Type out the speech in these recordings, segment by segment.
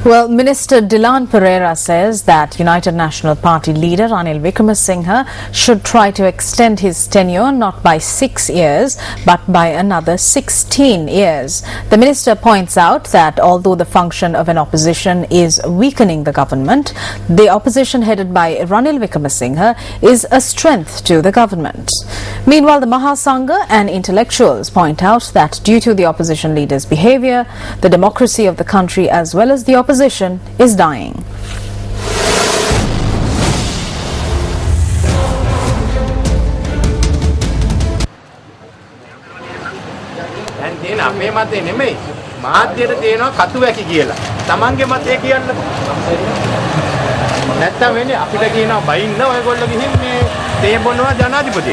Well, Minister Dilan Pereira says that United National Party leader Ranil Wickremesinghe should try to extend his tenure not by 6 years but by another 16 years. The minister points out that although the function of an opposition is weakening the government, the opposition headed by Ranil Wickremesinghe is a strength to the government. Meanwhile, the Mahasangha and intellectuals point out that due to the opposition leader's behavior, the democracy of the country as well as the opposition is dying.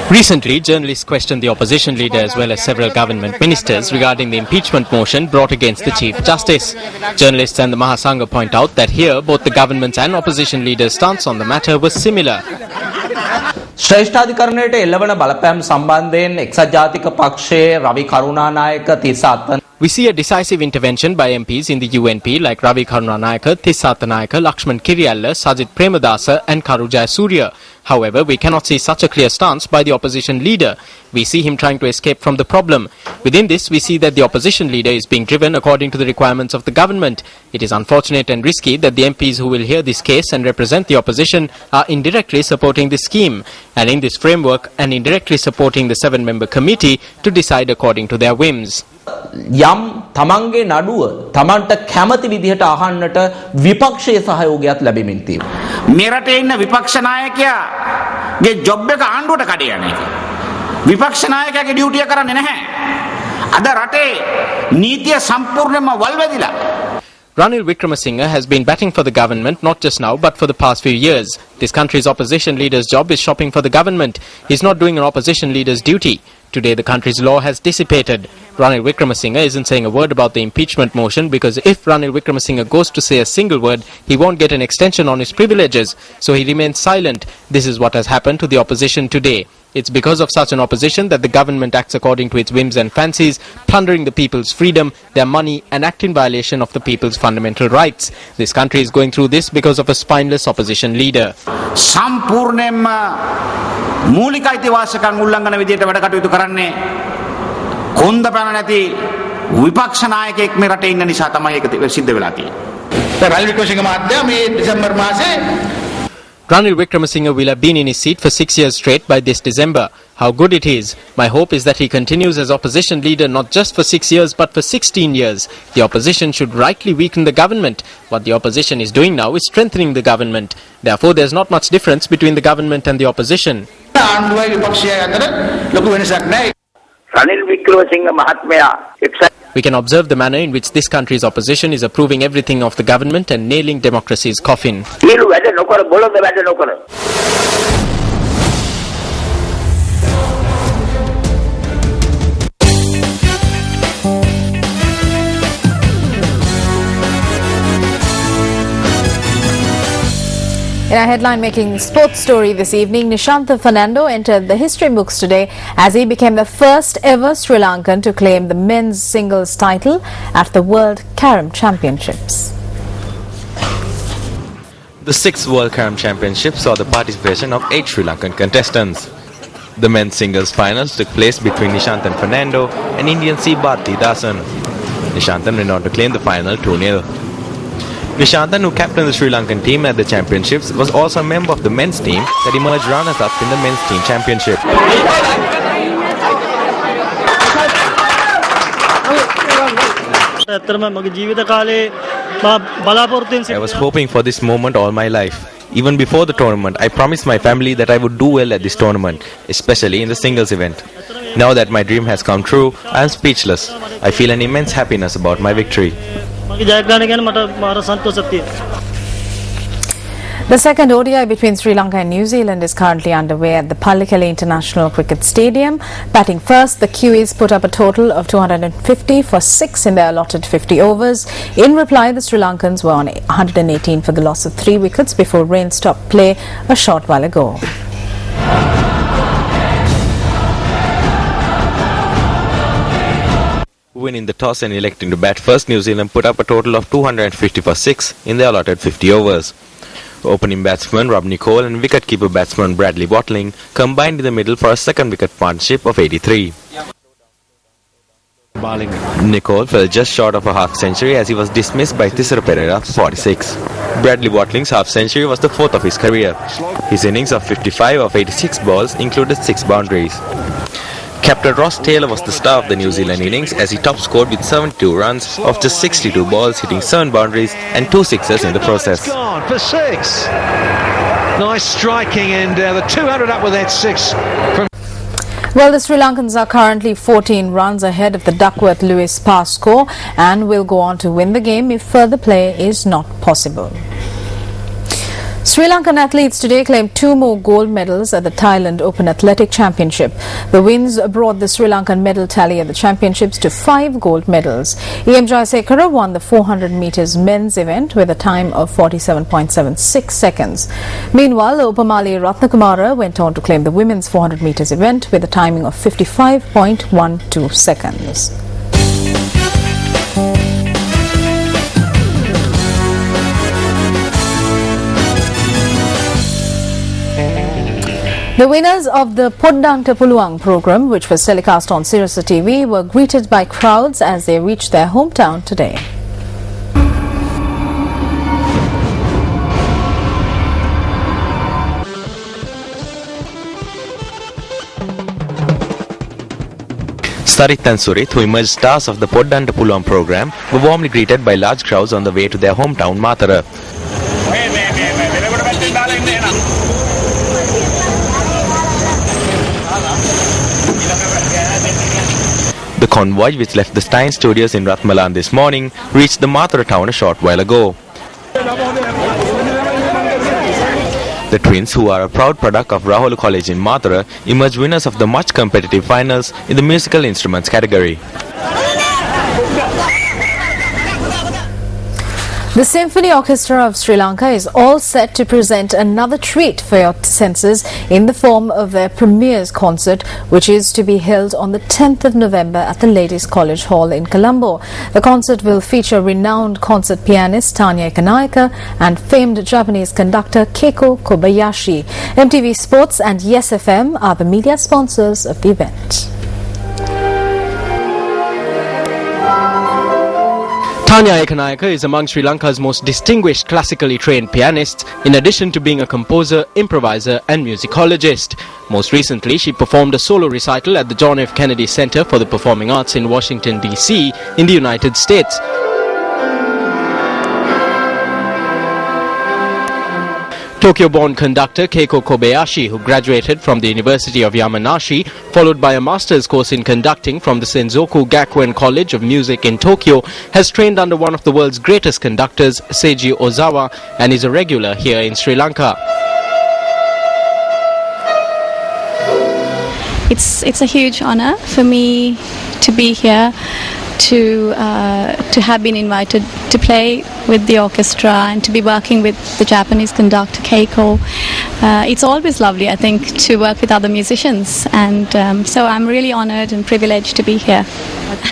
Recently, journalists questioned the opposition leader as well as several government ministers regarding the impeachment motion brought against the Chief Justice. Journalists and the Mahasangha point out that here both the government's and opposition leaders' stance on the matter was similar. ශ්‍රේෂ්ඨාධිකරණයට එල්ලවන බලපෑම් සම්බන්ධයෙන් එක්සත් ජාතික පක්ෂයේ රවි Karunanayake 37 We see a decisive intervention by MPs in the UNP like Ravi Karunanayaka, Tissatha Nayaka, Lakshman Kiriyalla, Sajith Premadasa and Karu Jayasuriya. However, we cannot see such a clear stance by the opposition leader. We see him trying to escape from the problem. Within this, we see that the opposition leader is being driven according to the requirements of the government. It is unfortunate and risky that the MPs who will hear this case and represent the opposition are indirectly supporting this scheme, and in this framework and indirectly supporting the 7-member committee to decide according to their whims. යම් තමන්ගේ නඩුව තමන්ට කැමති විදිහට අහන්නට විපක්ෂයේ සහයෝගයක් ලැබෙමින් තියෙනවා. මේ රටේ ඉන්න විපක්ෂ නායකයාගේ ජොබ් එක ආණ්ඩුවට කඩේ යන එක. විපක්ෂ නායකයාගේ ඩියුටිය කරන්නේ නැහැ. අද රටේ නීතිය සම්පූර්ණයෙන්ම වල්වැදිලා. Ranil Wickremesinghe has been batting for the government not just now but for the past few years. This country's opposition leader's job is shopping for the government. He's not doing an opposition leader's duty. Today the country's law has dissipated. Ranil Wickremesinghe isn't saying a word about the impeachment motion because if Ranil Wickremesinghe goes to say a single word, he won't get an extension on his privileges. So he remains silent. This is what has happened to the opposition today. It's because of such an opposition that the government acts according to its whims and fancies, plundering the people's freedom, their money and act in violation of the people's fundamental rights. This country is going through this because of a spineless opposition leader. සම්පූර්ණයෙන්ම මූලික අයිතිවාසිකම් උල්ලංඝන විදියට වැඩ කටයුතු කරන්නේ කොන්ද පැන නැති විපක්ෂ නායකයෙක් මේ රටේ ඉන්න නිසා තමයි ඒක සිද්ධ වෙලා තියෙන්නේ. රනිල් වික්‍රමසිංහ මහත්තයා මේ දෙසැම්බර් මාසේ Ranil Wickremesinghe will have been in his seat for 6 years straight by this December. How good it is. My hope is that he continues as opposition leader not just for 6 years but for 16 years. The opposition should rightly weaken the government. What the opposition is doing now is strengthening the government. Therefore, there's not much difference between the government and the opposition. Ranil Wickremesinghe mahatmaya We can observe the manner in which this country's opposition is approving everything of the government and nailing democracy's coffin. In our headline-making sports story this evening, Nishantha Fernando entered the history books today as he became the first ever Sri Lankan to claim the men's singles title at the World Carom Championships. The 6th World Carom Championships saw the participation of 8 Sri Lankan contestants. The men's singles finals took place between Nishanthan Fernando and Indian C. Bharti Dasan. Nishanthan went on to claim the final 2-0. Nishanthan, who captained the Sri Lankan team at the championships, was also a member of the men's team that emerged runners-up in the men's team championship. I was hoping for this moment all my life. Even before the tournament, I promised my family that I would do well at this tournament, especially in the singles event. Now that my dream has come true, I am speechless. I feel an immense happiness about my victory. The second ODI between Sri Lanka and New Zealand is currently underway at the Pallekele International Cricket Stadium. Batting first, the Kiwis put up a total of 250 for 6 in their allotted 50 overs. In reply, the Sri Lankans were on 118 for the loss of 3 wickets before rain stopped play a short while ago. Winning the toss and electing to bat first, New Zealand put up a total of 250 for 6 in the allotted 50 overs. Opening batsman Rob Nicol and wicketkeeper batsman Bradley Watling combined in the middle for a second wicket partnership of 83. Nicol fell just short of a half-century as he was dismissed by Thisara Pereira for 46. Bradley Watling's half-century was the fourth of his career. His innings of 55 of 86 balls included 6 boundaries. Captain Ross Taylor was the star of the New Zealand innings as he top scored with 72 runs of just 62 balls, hitting 7 boundaries and 2 sixes in the process. Gone for 6. Nice striking, and the 200 up with that 6 from. Well, the Sri Lankans are currently 14 runs ahead of the Duckworth-Lewis pass score and will go on to win the game if further play is not possible. Sri Lankan athletes today claimed 2 more gold medals at the Thailand Open Athletic Championship. The wins brought the Sri Lankan medal tally at the championships to 5 gold medals. E.M. Jayasekara won the 400 metres men's event with a time of 47.76 seconds. Meanwhile, Upamali Ratnakumara went on to claim the women's 400 metres event with a timing of 55.12 seconds. The winners of the Poddanta Puluang program, which was telecast on Sirasa TV, were greeted by crowds as they reached their hometown today. Sarit and Surit, who emerged stars of the Poddanta Puluang program, were warmly greeted by large crowds on the way to their hometown Matara. The convoy, which left the Stein Studios in Ratmalan this morning, reached the Mathura town a short while ago. The twins, who are a proud product of Rahul College in Mathura, emerged winners of the much competitive finals in the musical instruments category. The Symphony Orchestra of Sri Lanka is all set to present another treat for your senses in the form of their premieres concert, which is to be held on the 10th of November at the Ladies College Hall in Colombo. The concert will feature renowned concert pianist Tanya Kanayaka and famed Japanese conductor Keiko Kobayashi. MTV Sports and Yes FM are the media sponsors of the event. Tanya Ekanayaka is among Sri Lanka's most distinguished classically trained pianists, in addition to being a composer, improviser and musicologist. Most recently, she performed a solo recital at the John F. Kennedy Center for the Performing Arts in Washington, D.C. in the United States. Tokyo-born conductor Keiko Kobayashi, who graduated from the University of Yamanashi, followed by a master's course in conducting from the Senzoku Gakuen College of Music in Tokyo, has trained under one of the world's greatest conductors, Seiji Ozawa, and is a regular here in Sri Lanka. It's a huge honor for me to be here, to have been invited to play with the orchestra and to be working with the Japanese conductor Keiko. It's always lovely, I think, to work with other musicians, and so I'm really honored and privileged to be here.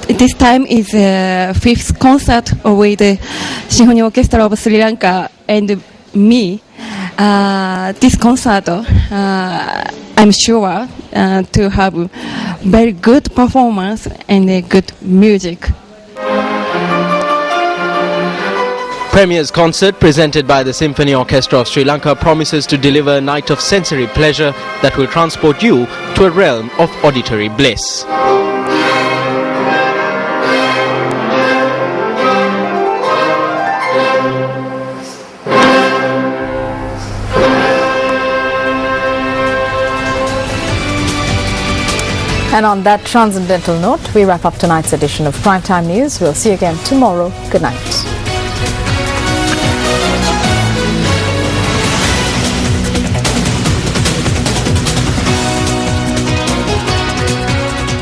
This time is the 5th concert with the Symphony Orchestra of Sri Lanka and me. This concert, I'm sure to have very good performance and good music. Premier's concert, presented by the Symphony Orchestra of Sri Lanka, promises to deliver a night of sensory pleasure that will transport you to a realm of auditory bliss. And on that transcendental note, we wrap up tonight's edition of Primetime News. We'll see you again tomorrow. Good night.